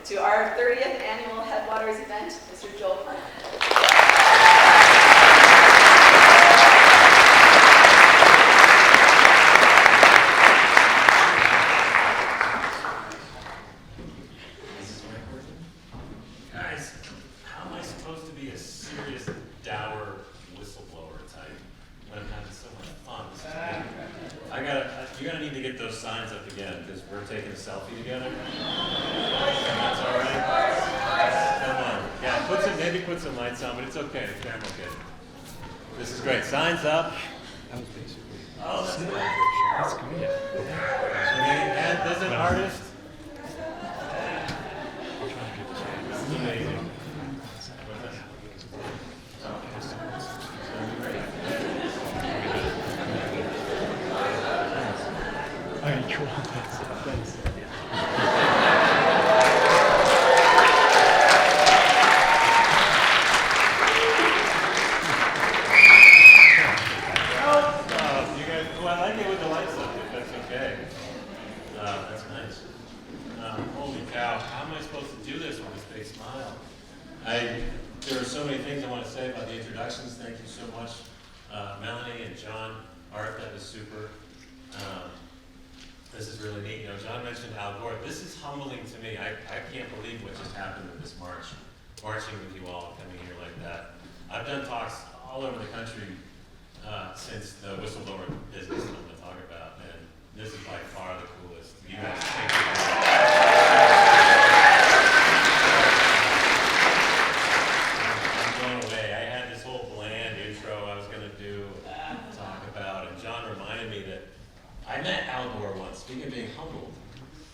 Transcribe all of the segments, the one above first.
to our 30th Annual Headwaters event, Mr. Joel Clement. Guys, how am I supposed to be a serious, dour whistleblower type when I'm having so much fun? This is great. You're gonna need to get those signs up again because we're taking a selfie together. That's all right. Come on. Yeah, maybe put some lights on, but it's okay. The camera will get it. This is great. Signs up. That was basically. Oh, that's good. That's great. And there's an artist. I'll try and get this right. This is amazing. All right, cool. Thanks. I like it with the lights up, if that's okay. That's nice. Holy cow, how am I supposed to do this with this big smile? There are so many things I want to say about the introductions. Thank you so much, Melanie and John. Art, that was super. This is really neat. You know, John mentioned Al Gore. This is humbling to me. I can't believe what just happened with this march. Marching with you all, coming here like that. I've done talks all over the country since the whistleblower business I'm going to talk about, and this is by far the coolest. You guys take it. I'm blown away. I had this whole bland intro I was going to do, talk about, and John reminded me that I met Al Gore once, speaking of being humbled,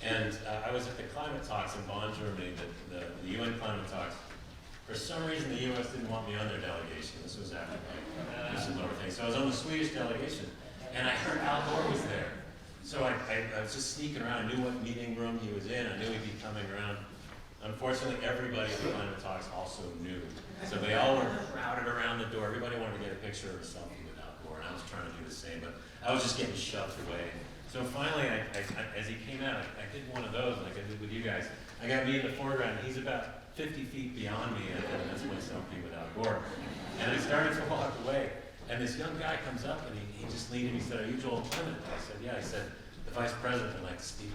and I was at the climate talks in Bonn, Germany, the UN climate talks. For some reason, the U.S. didn't want me on their delegation. This was after my whistleblower thing. So I was on the Swedish delegation, and I heard Al Gore was there. So I was just sneaking around. I knew what meeting room he was in. I knew he'd be coming around. Unfortunately, everybody at the climate talks also knew. So they all were crowded around the door. Everybody wanted to get a picture of a selfie with Al Gore, and I was trying to do the same, but I was just getting shoved away. So finally, as he came out, I did one of those, like I did with you guys. I got me in the foreground. He's about 50 feet beyond me, and that's my selfie with Al Gore. And I started to walk away, and this young guy comes up, and he just leaned in. He said, "Are you Joel Clement?" I said, "Yeah." He said, "The vice president would like to speak."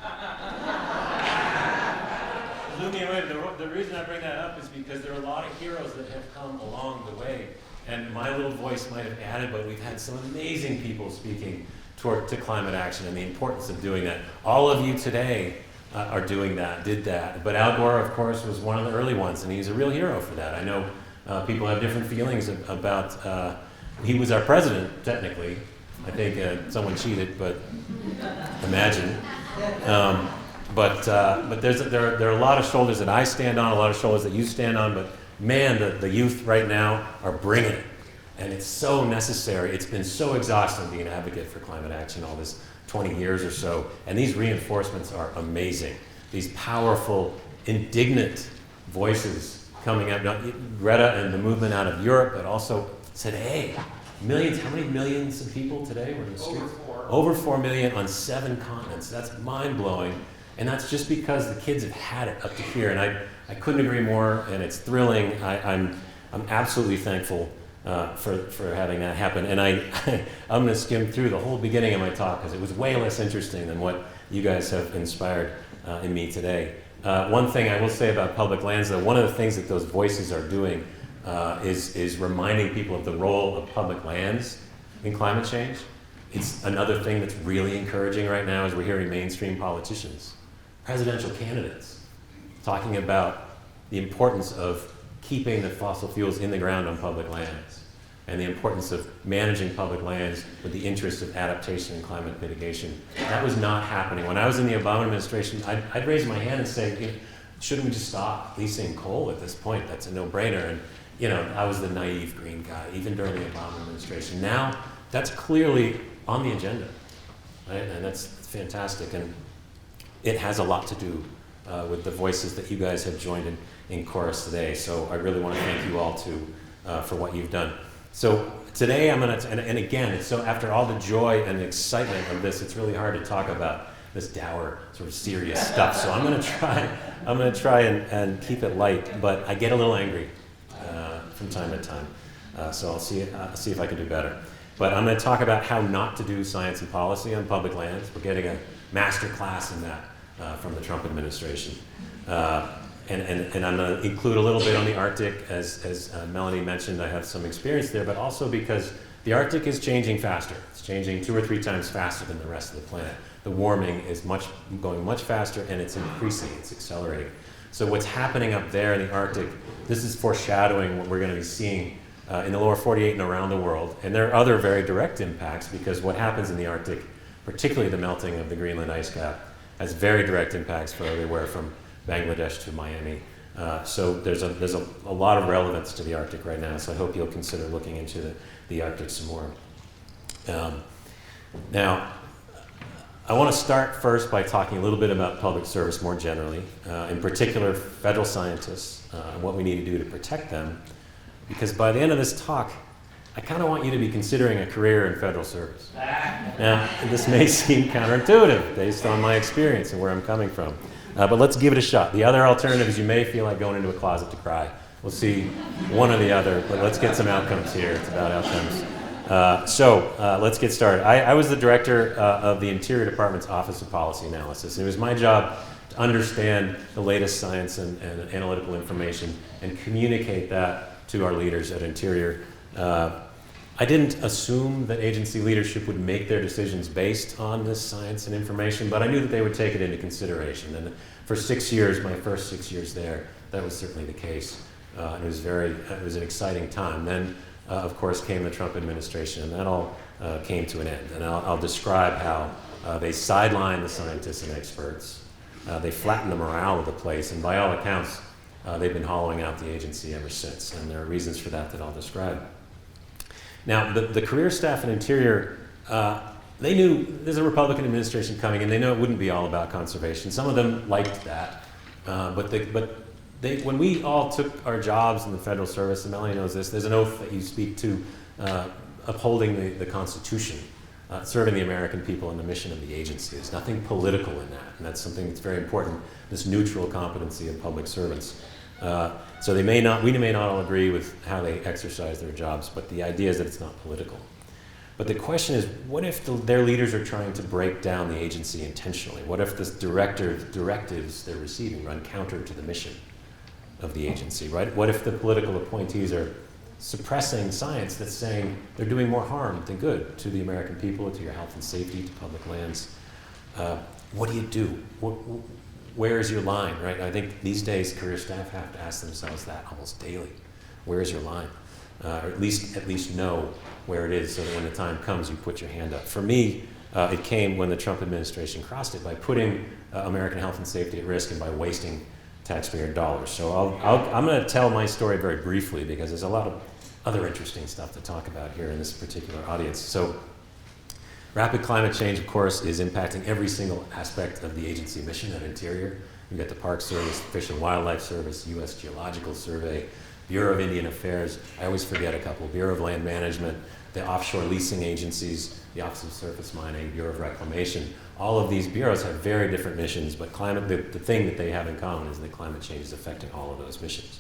It blew me away. The reason I bring that up is because there are a lot of heroes that have come along the way, and my little voice might have added, but we've had some amazing people speaking to climate action and the importance of doing that. All of you today are doing that, did that. But Al Gore, of course, was one of the early ones, and he's a real hero for that. I know people have different feelings about, he was our president, technically. I think someone cheated, but imagine. But there are a lot of shoulders that I stand on, a lot of shoulders that you stand on, but man, the youth right now are bringing it. And it's so necessary. It's been so exhausting being an advocate for climate action all this 20 years or so. And these reinforcements are amazing. These powerful, indignant voices coming out. Greta and the movement out of Europe, but also today. Millions, how many millions of people today were in the streets? Over 4 million on 7 continents. That's mind-blowing. And that's just because the kids have had it up to here. And I couldn't agree more, and it's thrilling. I'm absolutely thankful for having that happen. And I'm going to skim through the whole beginning of my talk because it was way less interesting than what you guys have inspired in me today. One thing I will say about public lands, though, one of the things that those voices are doing is reminding people of the role of public lands in climate change. It's another thing that's really encouraging right now as we're hearing mainstream politicians, presidential candidates, talking about the importance of keeping the fossil fuels in the ground on public lands and the importance of managing public lands with the interest of adaptation and climate mitigation. That was not happening. When I was in the Obama administration, I'd raise my hand and say, shouldn't we just stop leasing coal at this point? That's a no-brainer. And I was the naive green guy, even during the Obama administration. Now, that's clearly on the agenda, right? And that's fantastic. And it has a lot to do with the voices that you guys have joined in chorus today. So I really want to thank you all for what you've done. So today I'm going to, and again, so after all the joy and the excitement of this, it's really hard to talk about this dour, sort of serious stuff. So I'm going to try and keep it light, but I get a little angry from time to time. So I'll see if I can do better. But I'm going to talk about how not to do science and policy on public lands. We're getting a master class in that from the Trump administration. And I'm going to include a little bit on the Arctic. As Melanie mentioned, I have some experience there, but also because the Arctic is changing faster. It's changing 2 or 3 times faster than the rest of the planet. The warming is going much faster, and it's increasing, it's accelerating. So what's happening up there in the Arctic, this is foreshadowing what we're going to be seeing in the lower 48 and around the world. And there are other very direct impacts, because what happens in the Arctic, particularly the melting of the Greenland ice cap, has very direct impacts for everywhere from Bangladesh to Miami. So there's a lot of relevance to the Arctic right now, so I hope you'll consider looking into the Arctic some more. Now, I want to start first by talking a little bit about public service more generally, in particular federal scientists, and what we need to do to protect them, because by the end of this talk, I kind of want you to be considering a career in federal service. Now, this may seem counterintuitive based on my experience and where I'm coming from, but let's give it a shot. The other alternative is you may feel like going into a closet to cry. We'll see one or the other, but let's get some outcomes here. It's about outcomes. So let's get started. I was the director of the Interior Department's Office of Policy Analysis. It was my job to understand the latest science and analytical information and communicate that to our leaders at Interior. I didn't assume that agency leadership would make their decisions based on this science and information, but I knew that they would take it into consideration. And for 6 years, my first 6 years there, that was certainly the case. It was an exciting time. Then, of course, came the Trump administration, and that all came to an end. And I'll describe how they sidelined the scientists and experts. They flattened the morale of the place, and by all accounts, they've been hollowing out the agency ever since. And there are reasons for that I'll describe. Now, the career staff in Interior, they knew there's a Republican administration coming, and they know it wouldn't be all about conservation. Some of them liked that, but when we all took our jobs in the federal service, and Melanie knows this, there's an oath that you speak to upholding the Constitution, serving the American people and the mission of the agency. There's nothing political in that, and that's something that's very important, this neutral competency of public servants. So we may not all agree with how they exercise their jobs, but the idea is that it's not political. But the question is, what if their leaders are trying to break down the agency intentionally? What if the directives they're receiving run counter to the mission of the agency, right? What if the political appointees are suppressing science that's saying they're doing more harm than good to the American people, to your health and safety, to public lands? What do you do? Where is your line, right? I think these days career staff have to ask themselves that almost daily. Where is your line? Or at least know where it is, so that when the time comes, you put your hand up. For me, it came when the Trump administration crossed it by putting American health and safety at risk and by wasting taxpayer dollars. So I'm going to tell my story very briefly, because there's a lot of other interesting stuff to talk about here in this particular audience. So rapid climate change, of course, is impacting every single aspect of the agency mission at Interior. You've got the Park Service, Fish and Wildlife Service, U.S. Geological Survey, Bureau of Indian Affairs, I always forget a couple, Bureau of Land Management, the offshore leasing agencies, the Office of Surface Mining, Bureau of Reclamation. All of these bureaus have very different missions, but the thing that they have in common is that climate change is affecting all of those missions.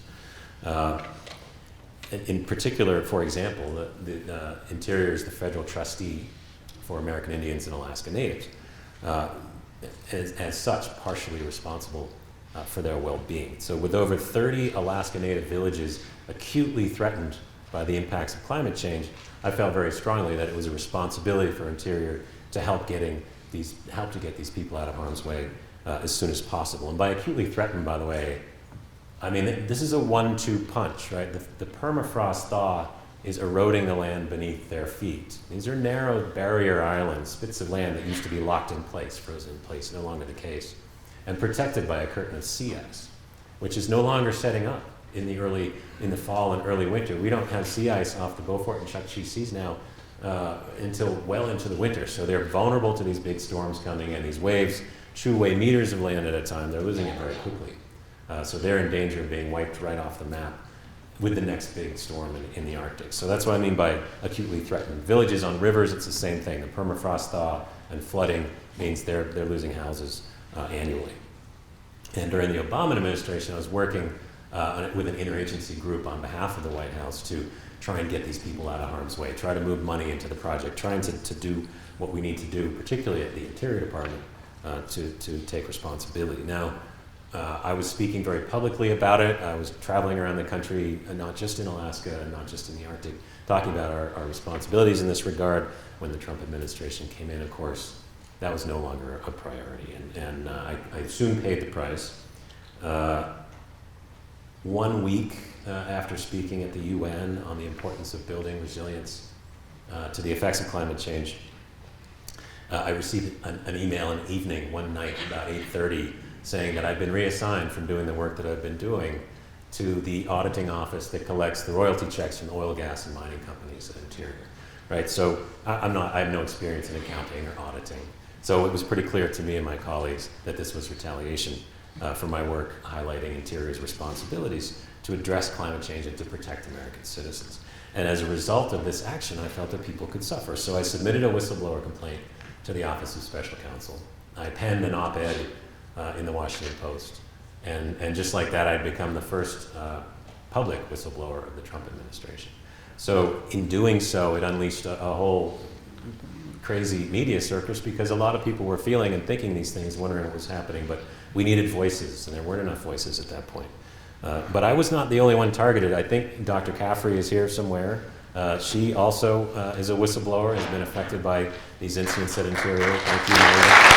In particular, for example, the Interior is the federal trustee for American Indians and Alaska Natives, as such, partially responsible for their well-being. So with over 30 Alaska Native villages acutely threatened by the impacts of climate change, I felt very strongly that it was a responsibility for Interior to help to get these people out of harm's way as soon as possible. And by acutely threatened, by the way, I mean, this is a 1-2 punch, right? The permafrost thaw is eroding the land beneath their feet. These are narrow barrier islands, spits of land that used to be locked in place, frozen in place, no longer the case, and protected by a curtain of sea ice, which is no longer setting up in the fall and early winter. We don't have sea ice off the Beaufort and Chukchi Seas now until well into the winter. So they're vulnerable to these big storms coming in. These waves chew away meters of land at a time. They're losing it very quickly. So they're in danger of being wiped right off the map with the next big storm in the Arctic. So that's what I mean by acutely threatened. Villages on rivers, it's the same thing. The permafrost thaw and flooding means they're losing houses annually. And during the Obama administration, I was working with an interagency group on behalf of the White House to try and get these people out of harm's way, try to move money into the project, trying to do what we need to do, particularly at the Interior Department, to take responsibility. Now, I was speaking very publicly about it. I was traveling around the country, not just in Alaska and not just in the Arctic, talking about our responsibilities in this regard. When the Trump administration came in, of course, that was no longer a priority, and I soon paid the price. 1 week after speaking at the UN on the importance of building resilience to the effects of climate change, I received an email in the evening one night about 8:30 saying that I'd been reassigned from doing the work that I've been doing to the auditing office that collects the royalty checks from oil, gas, and mining companies at Interior. Right, so I have no experience in accounting or auditing. So it was pretty clear to me and my colleagues that this was retaliation for my work highlighting Interior's responsibilities to address climate change and to protect American citizens. And as a result of this action, I felt that people could suffer. So I submitted a whistleblower complaint to the Office of Special Counsel. I penned an op-ed in the Washington Post. And just like that, I'd become the first public whistleblower of the Trump administration. So in doing so, it unleashed a whole crazy media circus because a lot of people were feeling and thinking these things, wondering what was happening, but we needed voices, and there weren't enough voices at that point. But I was not the only one targeted. I think Dr. Caffrey is here somewhere. She also is a whistleblower, has been affected by these incidents at Interior. Thank you, Meredith.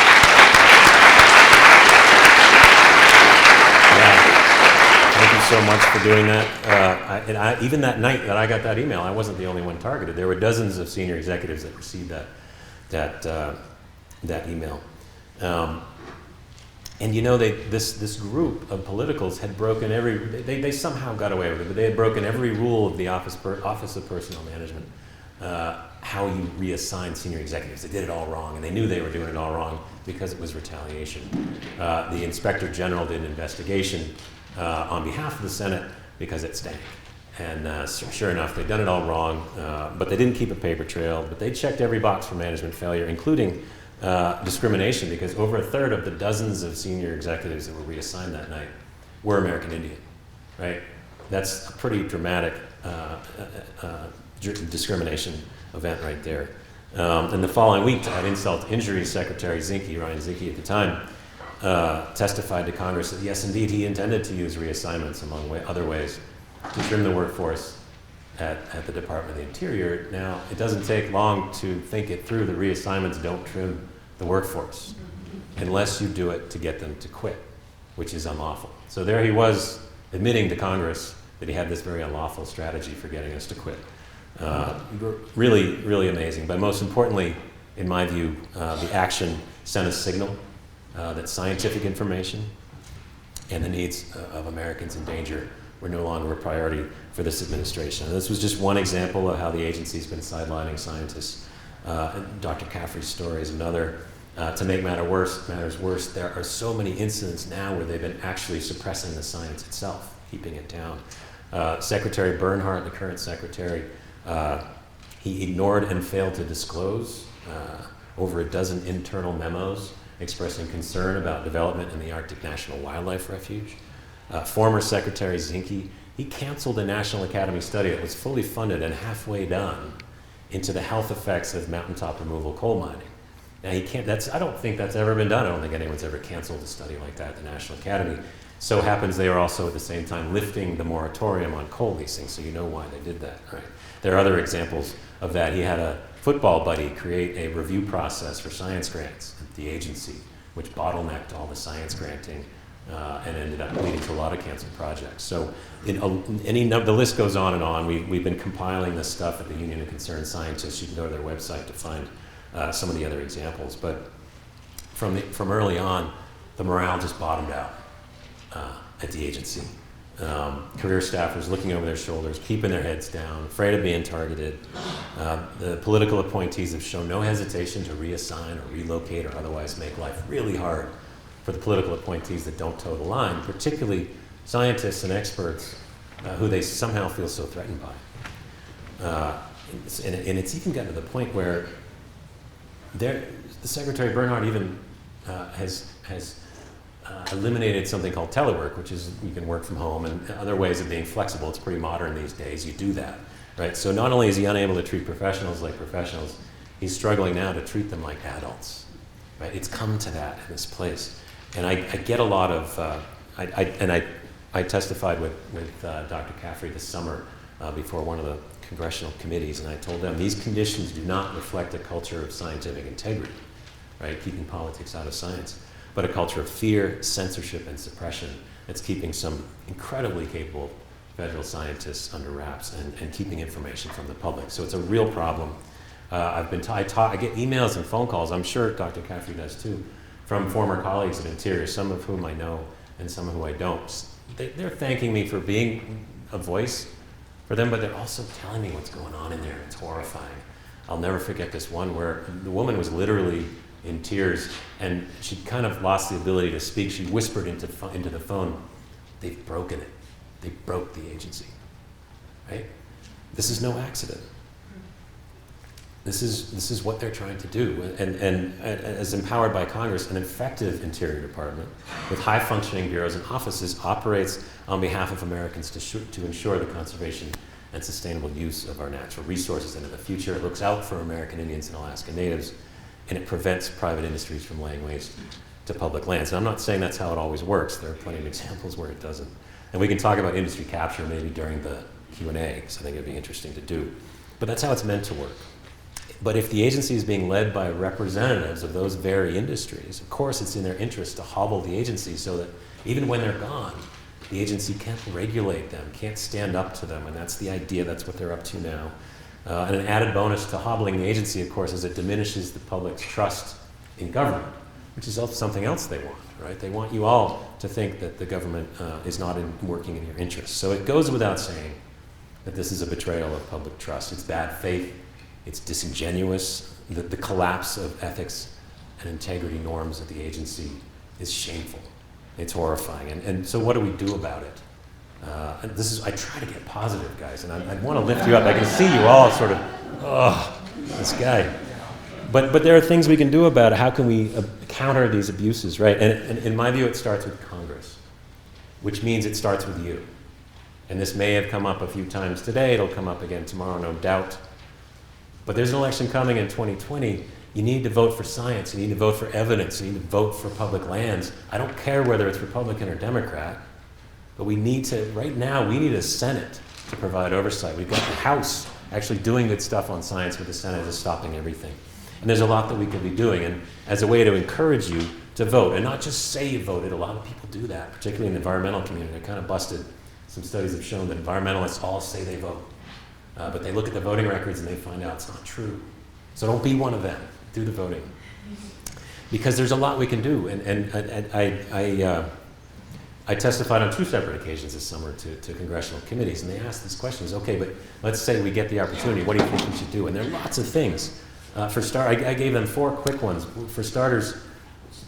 Thank you so much for doing that. Even that night that I got that email, I wasn't the only one targeted. There were dozens of senior executives that received that email. And you know, this group of politicals had broken they somehow got away with it, but they had broken every rule of the Office of Personnel Management, how you reassign senior executives. They did it all wrong, and they knew they were doing it all wrong because it was retaliation. The Inspector General did an investigation on behalf of the Senate because it stank. And sure enough, they'd done it all wrong, but they didn't keep a paper trail, but they checked every box for management failure, including discrimination, because over a third of the dozens of senior executives that were reassigned that night were American Indian, right? That's a pretty dramatic discrimination event right there. And the following week, to add insult to injury, Secretary Ryan Zinke at the time, testified to Congress that yes, indeed, he intended to use reassignments among other ways to trim the workforce at the Department of the Interior. Now, it doesn't take long to think it through. The reassignments don't trim the workforce unless you do it to get them to quit, which is unlawful. So there he was admitting to Congress that he had this very unlawful strategy for getting us to quit. Really, really amazing. But most importantly, in my view, the action sent a signal that scientific information and the needs of Americans in danger were no longer a priority for this administration. And this was just one example of how the agency's been sidelining scientists. Dr. Caffrey's story is another. To make matters worse, there are so many incidents now where they've been actually suppressing the science itself, keeping it down. Secretary Bernhardt, the current secretary, he ignored and failed to disclose over a dozen internal memos expressing concern about development in the Arctic National Wildlife Refuge. Former Secretary Zinke, he canceled a National Academy study that was fully funded and halfway done into the health effects of mountaintop removal coal mining. Now he can't, I don't think that's ever been done. I don't think anyone's ever canceled a study like that at the National Academy. So happens they are also at the same time lifting the moratorium on coal leasing, so you know why they did that, right? There are other examples of that. He had a football buddy create a review process for science grants at the agency, which bottlenecked all the science granting and ended up leading to a lot of canceled projects. So the list goes on and on. We've been compiling this stuff at the Union of Concerned Scientists. You can go to their website to find some of the other examples. But from early on, the morale just bottomed out at the agency. Career staffers looking over their shoulders, keeping their heads down, afraid of being targeted. The political appointees have shown no hesitation to reassign or relocate or otherwise make life really hard for the political appointees that don't toe the line, particularly scientists and experts who they somehow feel so threatened by. And it's even gotten to the point where the Secretary Bernhardt even has eliminated something called telework, which is you can work from home, and other ways of being flexible. It's pretty modern these days. You do that, right? So not only is he unable to treat professionals like professionals, he's struggling now to treat them like adults, right? It's come to that in this place. And I get a lot of, I testified with Dr. Caffrey this summer before one of the congressional committees, and I told them these conditions do not reflect a culture of scientific integrity, right? Keeping politics out of science, but a culture of fear, censorship, and suppression that's keeping some incredibly capable federal scientists under wraps and keeping information from the public. So it's a real problem. I get emails and phone calls, I'm sure Dr. Caffrey does too, from former colleagues at Interior, some of whom I know and some of whom I don't. They're thanking me for being a voice for them, but they're also telling me what's going on in there. It's horrifying. I'll never forget this one where the woman was literally in tears, and she kind of lost the ability to speak. She whispered into the phone, "They've broken it. They broke the agency." Right? This is no accident. This is what they're trying to do. And as empowered by Congress, an effective Interior Department with high-functioning bureaus and offices operates on behalf of Americans to ensure the conservation and sustainable use of our natural resources into the future. It looks out for American Indians and Alaska Natives, and it prevents private industries from laying waste to public lands. And I'm not saying that's how it always works. There are plenty of examples where it doesn't. And we can talk about industry capture maybe during the Q&A, because I think it'd be interesting to do. But that's how it's meant to work. But if the agency is being led by representatives of those very industries, of course it's in their interest to hobble the agency so that even when they're gone, the agency can't regulate them, can't stand up to them, and that's the idea, that's what they're up to now. And an added bonus to hobbling the agency, of course, is it diminishes the public's trust in government, which is something else they want, right? They want you all to think that the government is not working in your interests. So it goes without saying that this is a betrayal of public trust. It's bad faith. It's disingenuous. The collapse of ethics and integrity norms at the agency is shameful. It's horrifying. And so what do we do about it? And I try to get positive, guys, and I want to lift you up. I can see you all sort of, oh, this guy. But there are things we can do about it. How can we counter these abuses, right? And in my view, it starts with Congress, which means it starts with you. And this may have come up a few times today. It'll come up again tomorrow, no doubt. But there's an election coming in 2020. You need to vote for science. You need to vote for evidence. You need to vote for public lands. I don't care whether it's Republican or Democrat, but we need to, right now, we need a Senate to provide oversight. We've got the House actually doing good stuff on science, but the Senate is stopping everything. And there's a lot that we could be doing. And as a way to encourage you to vote, and not just say you voted, a lot of people do that, particularly in the environmental community. They're kind of busted. Some studies have shown that environmentalists all say they vote. But they look at the voting records and they find out it's not true. So don't be one of them. Do the voting. Because there's a lot we can do. And I testified on 2 separate occasions this summer to congressional committees, and they asked these questions. Okay, but let's say we get the opportunity. What do you think we should do? And there are lots of things. I gave them 4 quick ones. For starters,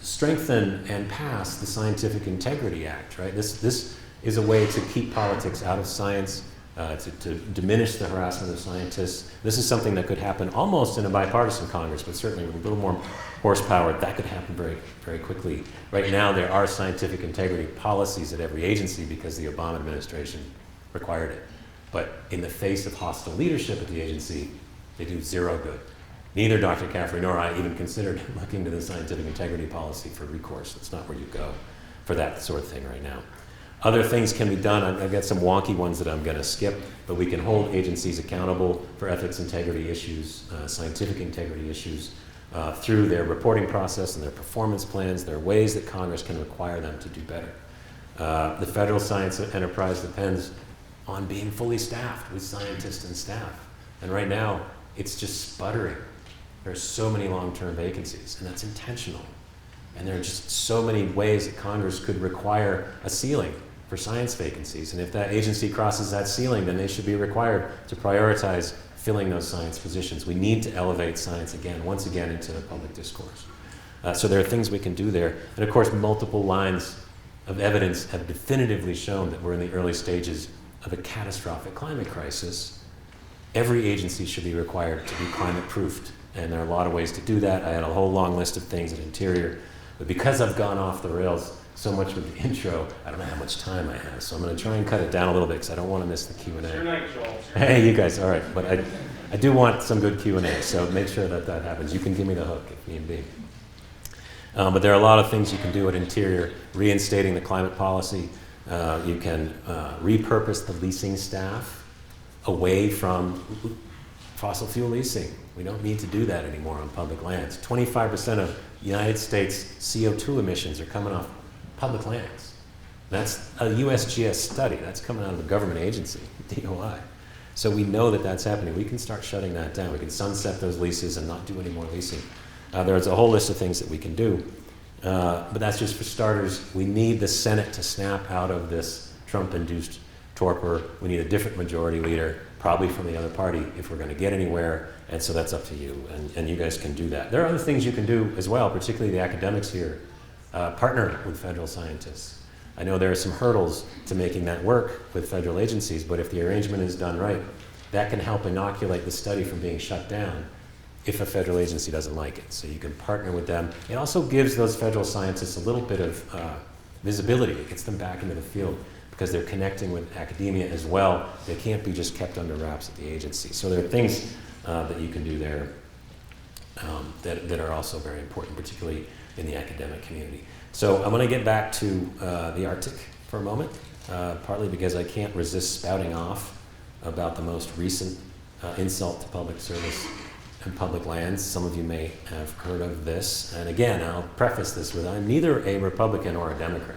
strengthen and pass the Scientific Integrity Act, right? This is a way to keep politics out of science, to diminish the harassment of scientists. This is something that could happen almost in a bipartisan Congress, but certainly with a little more horsepower, that could happen very, very quickly. Right now, there are scientific integrity policies at every agency because the Obama administration required it. But in the face of hostile leadership at the agency, they do 0 good. Neither Dr. Caffrey nor I even considered looking to the scientific integrity policy for recourse. That's not where you go for that sort of thing right now. Other things can be done. I've got some wonky ones that I'm going to skip, but we can hold agencies accountable for ethics integrity issues, scientific integrity issues, through their reporting process and their performance plans. There are ways that Congress can require them to do better. The federal science enterprise depends on being fully staffed with scientists and staff. And right now, it's just sputtering. There are so many long-term vacancies, and that's intentional. And there are just so many ways that Congress could require a ceiling for science vacancies. And if that agency crosses that ceiling, then they should be required to prioritize filling those science positions. We need to elevate science once again, into the public discourse. So there are things we can do there. And of course, multiple lines of evidence have definitively shown that we're in the early stages of a catastrophic climate crisis. Every agency should be required to be climate-proofed And there are a lot of ways to do that. I had a whole long list of things at Interior. But because I've gone off the rails so much with the intro, I don't know how much time I have. So I'm going to try and cut it down a little bit because I don't want to miss the Q&A. It's your night, Joel. Hey, you guys, all right. But I do want some good Q&A, so make sure that that happens. You can give me the hook if need be. But there are a lot of things you can do at Interior. Reinstating the climate policy. You can repurpose the leasing staff away from fossil fuel leasing. We don't need to do that anymore on public lands. 25% of United States CO2 emissions are coming off public lands. That's a USGS study. That's coming out of a government agency, DOI. So we know that that's happening. We can start shutting that down. We can sunset those leases and not do any more leasing. There's a whole list of things that we can do. But that's just for starters. We need the Senate to snap out of this Trump-induced torpor. We need a different majority leader, probably from the other party, if we're going to get anywhere. And so that's up to you. And you guys can do that. There are other things you can do as well, particularly the academics here. Partner with federal scientists. I know there are some hurdles to making that work with federal agencies, but if the arrangement is done right, that can help inoculate the study from being shut down if a federal agency doesn't like it. So you can partner with them. It also gives those federal scientists a little bit of visibility. It gets them back into the field because they're connecting with academia as well. They can't be just kept under wraps at the agency. So there are things that you can do there that are also very important, particularly in the academic community. So I'm going to get back to the Arctic for a moment, partly because I can't resist spouting off about the most recent insult to public service and public lands. Some of you may have heard of this. And again, I'll preface this with I'm neither a Republican or a Democrat.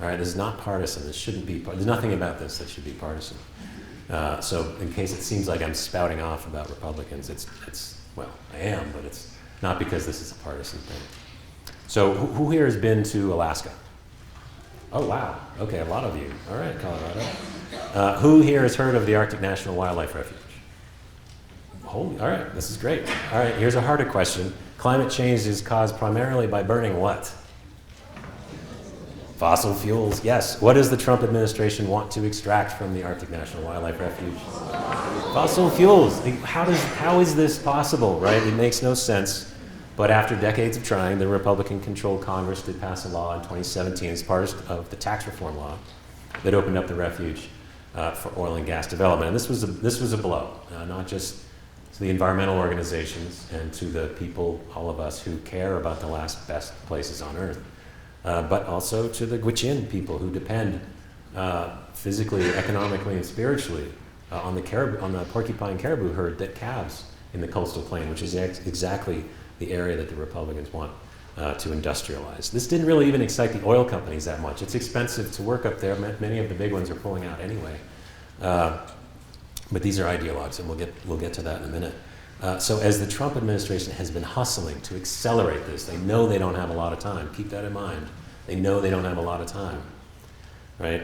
All right, this is not partisan. This shouldn't be. There's nothing about this that should be partisan. So in case it seems like I'm spouting off about Republicans, well, I am, but it's not because this is a partisan thing. So who here has been to Alaska? Oh, wow. Okay, a lot of you. All right, Colorado. Who here has heard of the Arctic National Wildlife Refuge? Holy, all right, this is great. All right, here's a harder question. Climate change is caused primarily by burning what? Fossil fuels, yes. What does the Trump administration want to extract from the Arctic National Wildlife Refuge? Fossil fuels. How is this possible, right? It makes no sense. But after decades of trying, the Republican-controlled Congress did pass a law in 2017 as part of the tax reform law that opened up the refuge for oil and gas development. And this was a blow, not just to the environmental organizations and to the people, all of us, who care about the last best places on Earth, but also to the Gwich'in people who depend physically, economically, and spiritually on the porcupine caribou herd that calves in the coastal plain, which is exactly the area that the Republicans want to industrialize. This didn't really even excite the oil companies that much. It's expensive to work up there. Many of the big ones are pulling out anyway. But these are ideologues, and we'll get to that in a minute. So as the Trump administration has been hustling to accelerate this, they know they don't have a lot of time. Keep that in mind. They know they don't have a lot of time, right?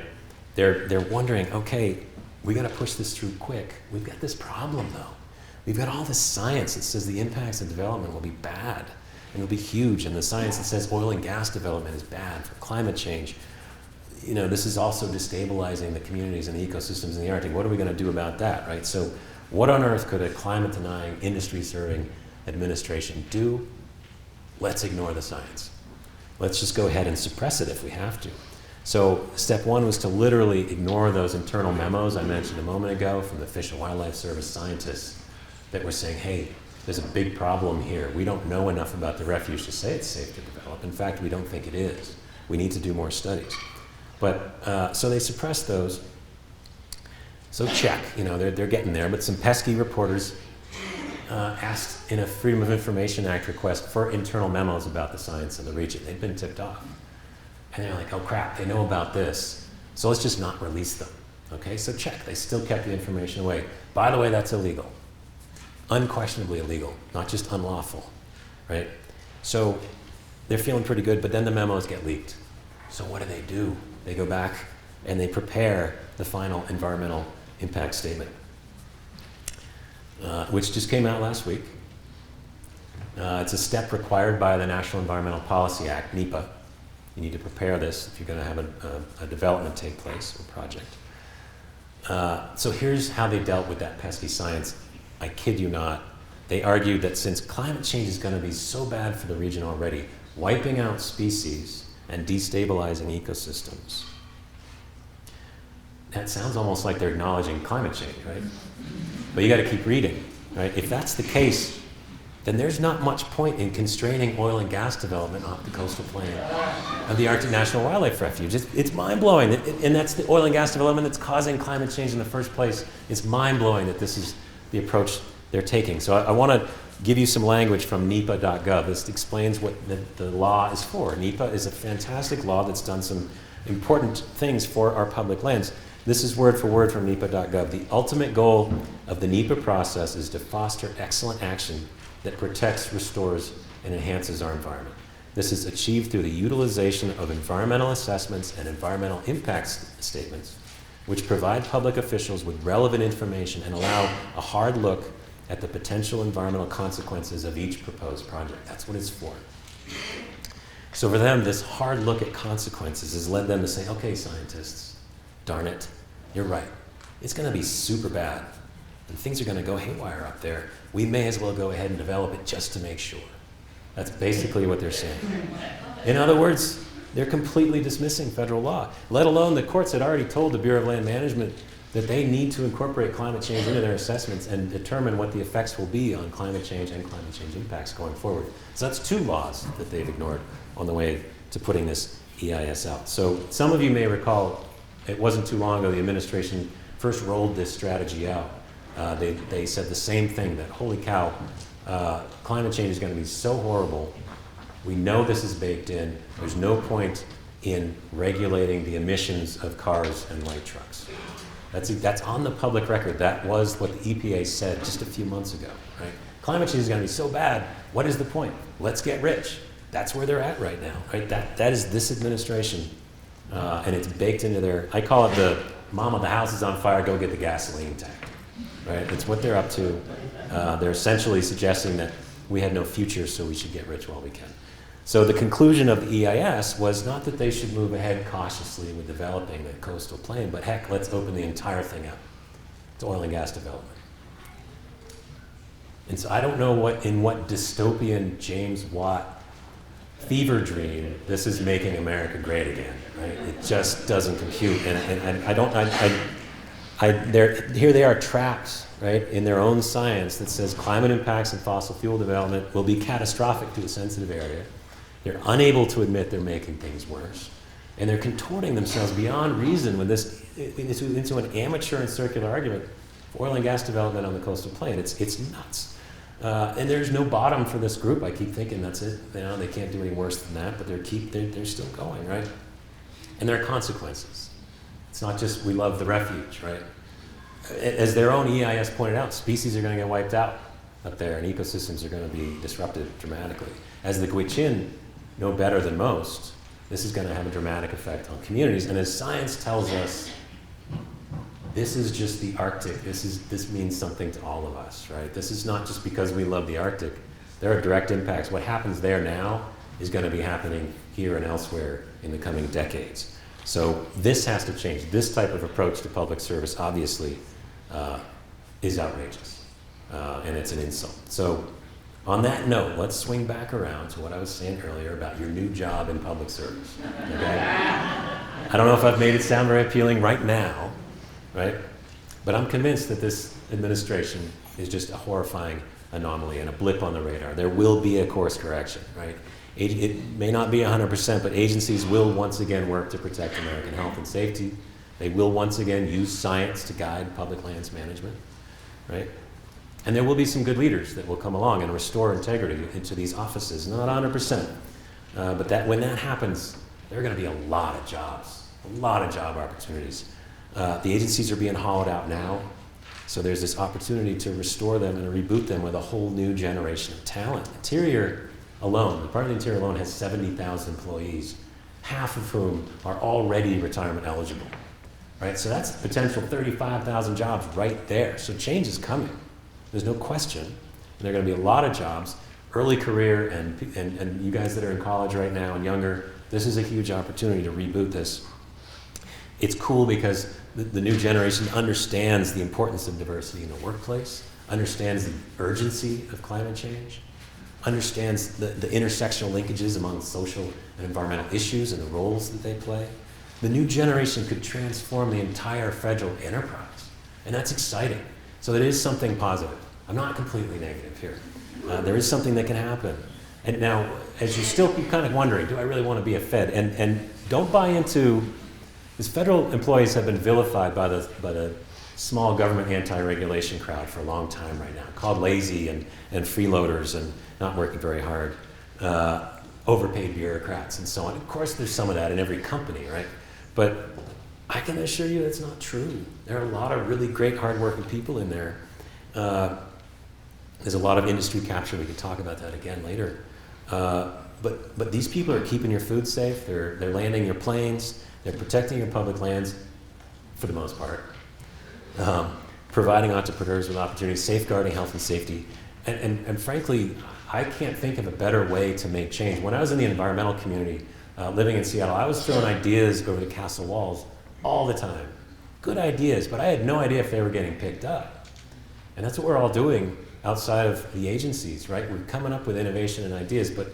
They're wondering, okay, we got to push this through quick. We've got this problem, though. We've got all this science that says the impacts of development will be bad and it'll be huge, and the science that says oil and gas development is bad for climate change. You know, this is also destabilizing the communities and the ecosystems in the Arctic. What are we going to do about that, right? So what on earth could a climate-denying, industry-serving administration do? Let's ignore the science. Let's just go ahead and suppress it if we have to. So step one was to literally ignore those internal memos I mentioned a moment ago from the Fish and Wildlife Service scientists that were saying, hey, there's a big problem here. We don't know enough about the refuge to say it's safe to develop. In fact, we don't think it is. We need to do more studies. But so they suppressed those. So check, they're getting there. But some pesky reporters asked in a Freedom of Information Act request for internal memos about the science of the region. They'd been tipped off. And they're like, oh crap, they know about this. So let's just not release them. Okay, so check. They still kept the information away. By the way, that's illegal. Unquestionably illegal, not just unlawful, right? So they're feeling pretty good, but then the memos get leaked. So what do? They go back and they prepare the final environmental impact statement, which just came out last week. It's a step required by the National Environmental Policy Act, NEPA. You need to prepare this if you're going to have a development take place, or project. So here's how they dealt with that pesky science. I kid you not, they argued that since climate change is going to be so bad for the region already, wiping out species and destabilizing ecosystems, that sounds almost like they're acknowledging climate change, right? But you got to keep reading, right? If that's the case, then there's not much point in constraining oil and gas development off the coastal plain of the Arctic National Wildlife Refuge. It's mind-blowing, and that's the oil and gas development that's causing climate change in the first place. It's mind-blowing that this is the approach they're taking. So I want to give you some language from NEPA.gov. This explains what the law is for. NEPA is a fantastic law that's done some important things for our public lands. This is word for word from NEPA.gov. The ultimate goal of the NEPA process is to foster excellent action that protects, restores, and enhances our environment. This is achieved through the utilization of environmental assessments and environmental impact statements, which provide public officials with relevant information and allow a hard look at the potential environmental consequences of each proposed project. That's what it's for. So for them, this hard look at consequences has led them to say, okay, scientists, darn it, you're right. It's going to be super bad, and things are going to go haywire up there. We may as well go ahead and develop it just to make sure. That's basically what they're saying. In other words, they're completely dismissing federal law, let alone the courts had already told the Bureau of Land Management that they need to incorporate climate change into their assessments and determine what the effects will be on climate change and climate change impacts going forward. So that's two laws that they've ignored on the way to putting this EIS out. So some of you may recall, it wasn't too long ago the administration first rolled this strategy out. They said the same thing, that holy cow, climate change is going to be so horrible. We know this is baked in. There's no point in regulating the emissions of cars and light trucks. That's on the public record. That was what the EPA said just a few months ago, right? Climate change is going to be so bad. What is the point? Let's get rich. That's where they're at right now, right? That is this administration, and it's baked into their, I call it the mama, the house is on fire, go get the gasoline tank, right? It's what they're up to. They're essentially suggesting that we had no future, so we should get rich while we can. So the conclusion of the EIS was not that they should move ahead cautiously with developing the coastal plain, but heck, let's open the entire thing up to oil and gas development. And so I don't know in what dystopian James Watt fever dream this is making America great again, right? It just doesn't compute. Here they are trapped, right, in their own science that says climate impacts and fossil fuel development will be catastrophic to a sensitive area. They're unable to admit they're making things worse. And they're contorting themselves beyond reason with this into an amateur and circular argument for oil and gas development on the coastal plain. It's nuts. And there's no bottom for this group. I keep thinking that's it. You know, they can't do any worse than that, but they're still going, right? And there are consequences. It's not just we love the refuge, right? As their own EIS pointed out, species are going to get wiped out up there, and ecosystems are going to be disrupted dramatically. As the Gwich'in know better than most, this is going to have a dramatic effect on communities. And as science tells us, this is just the Arctic. This means something to all of us, right? This is not just because we love the Arctic. There are direct impacts. What happens there now is going to be happening here and elsewhere in the coming decades. So this has to change. This type of approach to public service, obviously, is outrageous, and it's an insult. So on that note, let's swing back around to what I was saying earlier about your new job in public service, okay? I don't know if I've made it sound very appealing right now, right? But I'm convinced that this administration is just a horrifying anomaly and a blip on the radar. There will be a course correction, right? It may not be 100%, but agencies will once again work to protect American health and safety. They will once again use science to guide public lands management, right? And there will be some good leaders that will come along and restore integrity into these offices, not 100%. But when that happens, there are going to be a lot of jobs, a lot of job opportunities. The agencies are being hollowed out now, so there's this opportunity to restore them and reboot them with a whole new generation of talent. Interior alone, the Department of the Interior alone has 70,000 employees, half of whom are already retirement eligible, right? So that's potential 35,000 jobs right there. So change is coming. There's no question. And there are going to be a lot of jobs, early career, and you guys that are in college right now and younger, this is a huge opportunity to reboot this. It's cool because the new generation understands the importance of diversity in the workplace, understands the urgency of climate change, understands the intersectional linkages among social and environmental issues and the roles that they play. The new generation could transform the entire federal enterprise, and that's exciting. So it is something positive. I'm not completely negative here. There is something that can happen. And now, as you're still kind of wondering, do I really want to be a Fed? And don't buy into, because federal employees have been vilified by the small government anti-regulation crowd for a long time right now, called lazy and freeloaders and not working very hard, overpaid bureaucrats and so on. Of course, there's some of that in every company, right? But I can assure you that's not true. There are a lot of really great, hardworking people in there. There's a lot of industry capture. We can talk about that again later. But these people are keeping your food safe. They're landing your planes. They're protecting your public lands, for the most part. Providing entrepreneurs with opportunities, safeguarding health and safety. And frankly, I can't think of a better way to make change. When I was in the environmental community, living in Seattle, I was throwing ideas over the castle walls all the time. Good ideas, but I had no idea if they were getting picked up. And that's what we're all doing outside of the agencies, right? We're coming up with innovation and ideas, but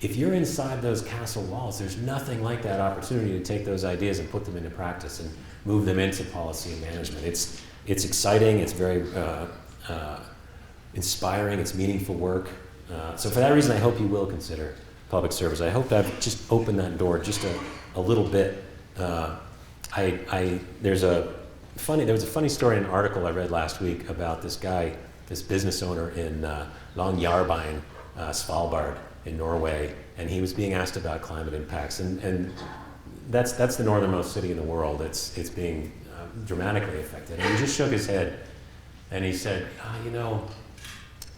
if you're inside those castle walls, there's nothing like that opportunity to take those ideas and put them into practice and move them into policy and management. It's exciting, it's very inspiring, it's meaningful work. So for that reason, I hope you will consider public service. I hope I've just opened that door just a little bit. There was a funny story in an article I read last week about this guy, this business owner in Longyearbyen, Svalbard in Norway, and he was being asked about climate impacts. And that's the northernmost city in the world. It's being dramatically affected. And he just shook his head and he said,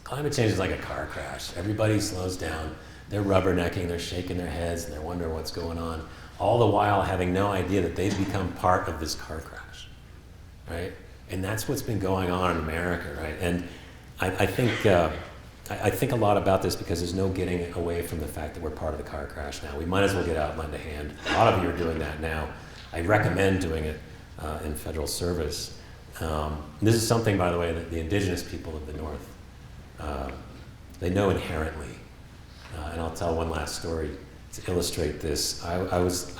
climate change is like a car crash. Everybody slows down. They're rubbernecking, they're shaking their heads, and they're wondering what's going on, all the while having no idea that they've become part of this car crash, right? And that's what's been going on in America, right? And I think a lot about this because there's no getting away from the fact that we're part of the car crash now. We might as well get out and lend a hand. A lot of you are doing that now. I recommend doing it in federal service. This is something, by the way, that the Indigenous people of the North, they know inherently. And I'll tell one last story to illustrate this. I was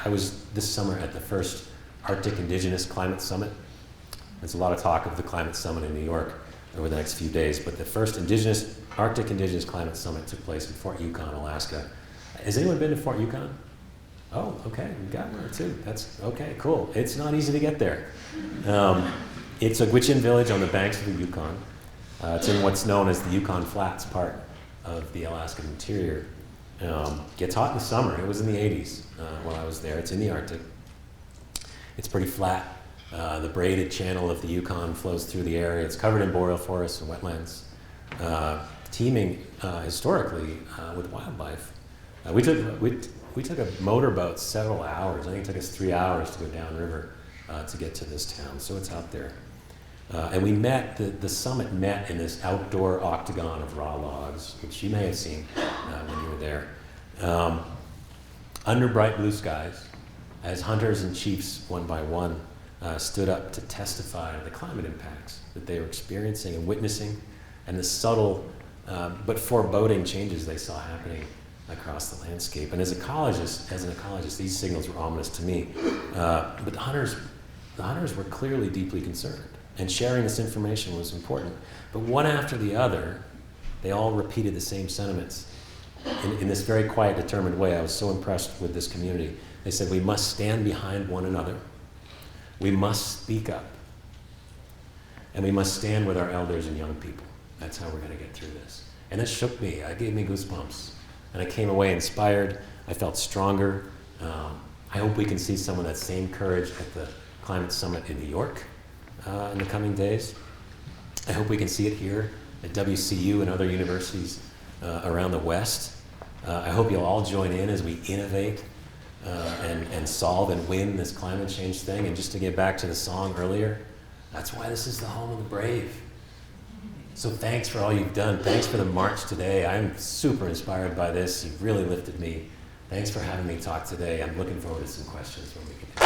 this summer at the first Arctic Indigenous Climate Summit. There's a lot of talk of the Climate Summit in New York over the next few days, but the first Arctic Indigenous Climate Summit took place in Fort Yukon, Alaska. Has anyone been to Fort Yukon? Oh, okay, we got one or two. That's okay, cool. It's not easy to get there. It's a Gwich'in village on the banks of the Yukon. It's in what's known as the Yukon Flats part of the Alaskan interior. Gets hot in the summer. It was in the 80s when I was there. It's in the Arctic. It's pretty flat. The braided channel of the Yukon flows through the area. It's covered in boreal forests and wetlands, teeming historically with wildlife. We took a motorboat several hours. I think it took us 3 hours to go downriver to get to this town. So it's out there. And we met, the summit met in this outdoor octagon of raw logs, which you may have seen when you were there. Under bright blue skies, as hunters and chiefs, one by one, stood up to testify to the climate impacts that they were experiencing and witnessing, and the subtle but foreboding changes they saw happening across the landscape. And as an ecologist, these signals were ominous to me. But the hunters were clearly deeply concerned. And sharing this information was important. But one after the other, they all repeated the same sentiments in this very quiet, determined way. I was so impressed with this community. They said, we must stand behind one another. We must speak up. And we must stand with our elders and young people. That's how we're going to get through this. And it shook me. It gave me goosebumps. And I came away inspired. I felt stronger. I hope we can see some of that same courage at the Climate Summit in New York in the coming days. I hope we can see it here at WCU and other universities around the West. I hope you'll all join in as we innovate and solve and win this climate change thing. And just to get back to the song earlier, that's why this is the home of the brave. So thanks for all you've done. Thanks for the march today. I'm super inspired by this. You've really lifted me. Thanks for having me talk today. I'm looking forward to some questions when we can.